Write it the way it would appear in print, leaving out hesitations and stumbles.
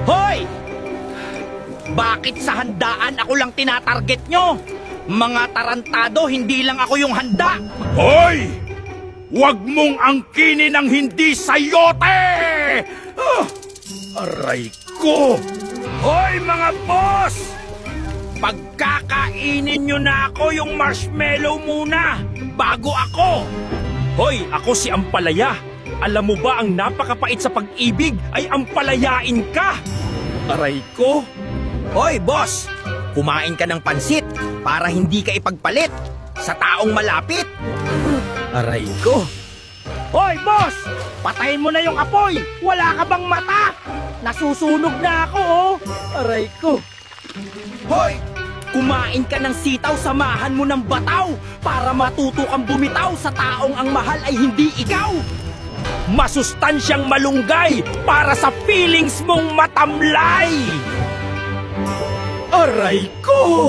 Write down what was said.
Hoy! Bakit sa handaan ako lang tinatarget nyo? Mga tarantado, hindi lang ako yung handa! Hoy! Huwag mong angkinin ang hindi sayote! Aray ko! Hoy mga boss! Pagkakainin nyo na ako yung marshmallow muna bago ako! Hoy, ako si Ampalaya. Alam mo ba ang napakapait sa pag-ibig ay ampalayain ka? Aray ko! Hoy, boss! Kumain ka ng pansit para hindi ka ipagpalit sa taong malapit! Aray ko! Hoy boss! Patayin mo na yung apoy! Wala ka bang mata? Nasusunog na ako oh! Aray ko! Hoy! Kumain ka ng sitaw, samahan mo ng bataw para matuto kang bumitaw sa taong ang mahal ay hindi ikaw! Masustansyang malunggay para sa feelings mong matamlay! Aray ko!